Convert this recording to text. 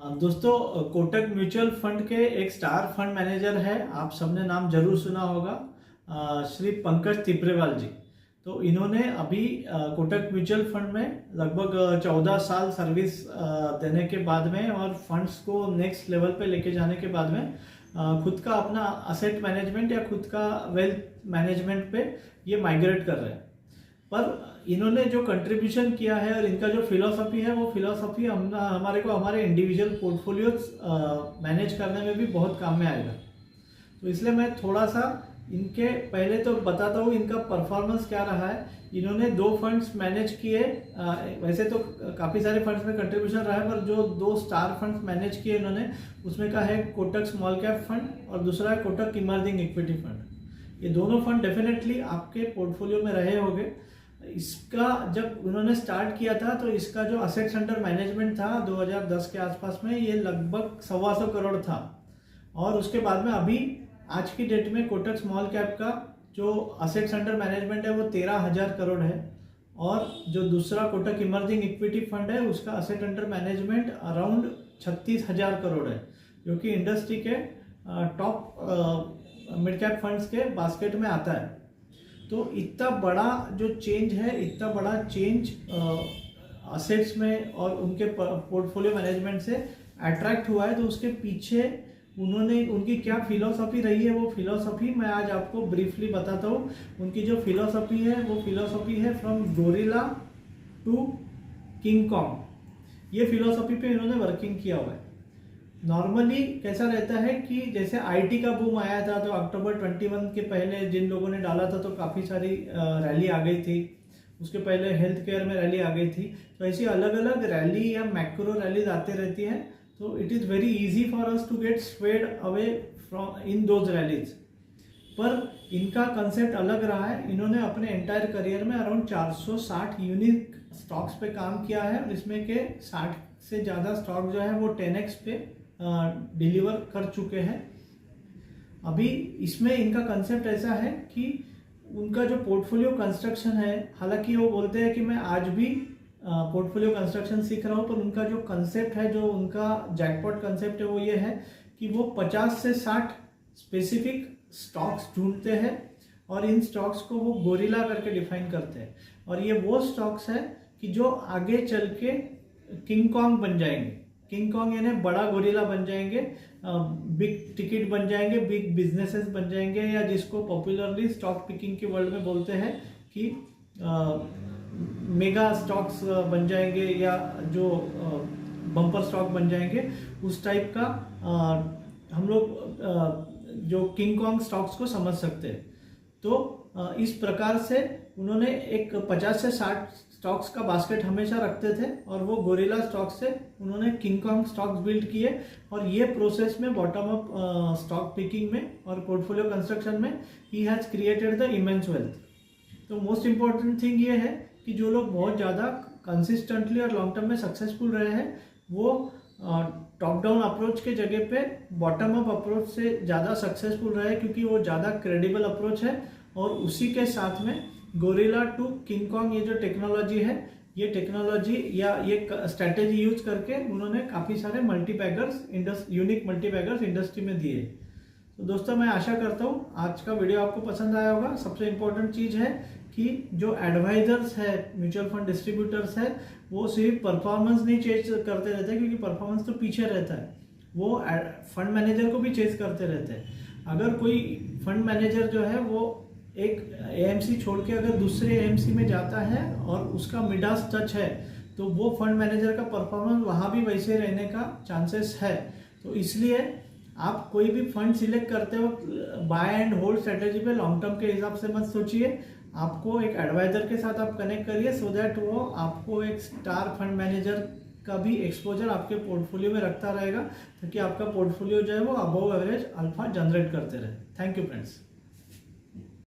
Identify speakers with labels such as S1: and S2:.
S1: दोस्तों, Kotak mutual fund के एक स्टार फंड मैनेजर है, आप सबने नाम जरूर सुना होगा, श्री पंकज तिब्रेवाल जी। तो इन्होंने अभी कोटक म्यूचुअल फंड में लगभग 14 साल सर्विस देने के बाद में और फंड्स को नेक्स्ट लेवल पे लेके जाने के बाद में खुद का अपना असेट मैनेजमेंट या खुद का वेल्थ मैनेजमेंट पे ये माइग्रेट कर रहे हैं। पर इन्होंने जो कंट्रीब्यूशन किया है और इनका जो फिलॉसफी है वो फिलॉसफी हमारे को हमारे इंडिविजुअल पोर्टफोलियोज मैनेज करने में भी बहुत काम में आएगा। तो इसलिए मैं थोड़ा सा इनके पहले तो बताता हूँ इनका परफॉर्मेंस क्या रहा है। इन्होंने 2 फंड्स मैनेज किए, वैसे तो काफ़ी सारे फंड्स में कंट्रीब्यूशन रहा है, पर जो 2 स्टार फंड्स मैनेज किए इन्होंने, उसमें का है कोटक स्मॉल कैप फंड और दूसरा है कोटक इमर्जिंग इक्विटी फंड। ये दोनों फंड डेफिनेटली आपके पोर्टफोलियो में रहे होंगे। इसका जब उन्होंने स्टार्ट किया था तो इसका जो असेट्स अंडर मैनेजमेंट था 2010 के आसपास में, ये लगभग 125 करोड़ था। और उसके बाद में अभी आज की डेट में कोटक स्मॉल कैप का जो असेट्स अंडर मैनेजमेंट है वो 13,000 करोड़ है, और जो दूसरा कोटक इमर्जिंग इक्विटी फंड है उसका asset under management around 36,000 crore है, जो कि इंडस्ट्री के टॉप मिड कैप फंड्स के बास्केट में आता है। तो इतना बड़ा जो चेंज है, इतना बड़ा चेंज असेट्स में और उनके पोर्टफोलियो मैनेजमेंट से अट्रैक्ट हुआ है। तो उसके पीछे उन्होंने उनकी क्या फिलॉसफी रही है, वो फिलॉसफी मैं आज आपको ब्रीफली बताता हूँ। उनकी जो फिलॉसफी है वो फिलॉसफी है from gorilla to King Kong. ये फिलॉसफी पे इन्होंने वर्किंग किया हुआ है। नॉर्मली कैसा रहता है कि जैसे आईटी का बूम आया था तो अक्टूबर 21 के पहले जिन लोगों ने डाला था तो काफ़ी सारी रैली आ गई थी। उसके पहले हेल्थ केयर में रैली आ गई थी। तो ऐसी अलग अलग रैली या मैक्रो रैलीज आते रहती हैं। तो it is very easy for us to get swayed away from in those rallies. पर इनका कंसेप्ट अलग रहा है। इन्होंने अपने एंटायर करियर में अराउंड 460 यूनिक स्टॉक्स पे काम किया है, और इसमें के 60 से ज़्यादा स्टॉक जो है वो 10x पे डिलीवर कर चुके हैं। अभी इसमें इनका कंसेप्ट ऐसा है कि उनका जो पोर्टफोलियो कंस्ट्रक्शन है, हालांकि वो बोलते हैं कि मैं आज भी पोर्टफोलियो कंस्ट्रक्शन सीख रहा हूँ, पर उनका जो कंसेप्ट है, जो उनका जैकपॉट कंसेप्ट है, वो ये है कि वो 50 से 60 स्पेसिफिक स्टॉक्स ढूंढते हैं और इन स्टॉक्स को वो गोरिल्ला करके डिफाइन करते हैं। और ये वो स्टॉक्स है कि जो आगे चल के किंग कॉन्ग बन जाएंगे। किंग कॉन्ग यानी बड़ा गोरिल्ला बन जाएंगे, बिग टिकट बन जाएंगे, बिग बिजनेसेस बन जाएंगे, या जिसको पॉपुलरली स्टॉक पिकिंग के वर्ल्ड में बोलते हैं कि मेगा स्टॉक्स बन जाएंगे, या जो बम्पर स्टॉक बन जाएंगे। उस टाइप का हम लोग जो किंग कॉन्ग स्टॉक्स को समझ सकते हैं। तो इस प्रकार से उन्होंने एक 50 से 60 स्टॉक्स का बास्केट हमेशा रखते थे, और वो गोरिल्ला स्टॉक से उन्होंने किंग कॉन्ग स्टॉक्स बिल्ड किए। और ये प्रोसेस में बॉटम अप स्टॉक पिकिंग में और पोर्टफोलियो कंस्ट्रक्शन में he has created the immense wealth. तो मोस्ट इंपॉर्टेंट थिंग ये है कि जो लोग बहुत ज़्यादा कंसिस्टेंटली और लॉन्ग टर्म में सक्सेसफुल रहे हैं, वो टॉप डाउन अप्रोच के जगह पे बॉटम अप अप्रोच से ज़्यादा सक्सेसफुल रहे, क्योंकि वो ज़्यादा क्रेडिबल अप्रोच है। और उसी के साथ में गोरिल्ला टू किंग कॉन्ग, ये जो टेक्नोलॉजी है, ये टेक्नोलॉजी या ये स्ट्रैटेजी यूज करके उन्होंने काफ़ी सारे मल्टीपैगर्स, यूनिक मल्टीपैगर्स इंडस्ट्री में दिए। तो दोस्तों, मैं आशा करता हूँ आज का वीडियो आपको पसंद आया होगा। सबसे इम्पोर्टेंट चीज़ है कि जो एडवाइजर्स है, म्यूचुअल फंड डिस्ट्रीब्यूटर्स है, वो सिर्फ परफॉर्मेंस नहीं चेज करते रहते, क्योंकि परफॉर्मेंस तो पीछे रहता है, वो फंड मैनेजर को भी चेज करते रहते हैं। अगर कोई फंड मैनेजर जो है वो एक एएमसी छोड़ के अगर दूसरे एएमसी में जाता है और उसका मिडास टच है, तो वो फंड मैनेजर का परफॉर्मेंस वहाँ भी वैसे रहने का चांसेस है। तो इसलिए आप कोई भी फंड सिलेक्ट करते हो, बाय एंड होल्ड स्ट्रेटेजी पे लॉन्ग टर्म के हिसाब से मत सोचिए। आपको एक एडवाइजर के साथ आप कनेक्ट करिए, सो दैट वो आपको एक स्टार फंड मैनेजर का भी एक्सपोजर आपके पोर्टफोलियो में रखता रहेगा, ताकि आपका पोर्टफोलियो जो है वो अबव एवरेज अल्फा जनरेट करते रहे। Thank you friends.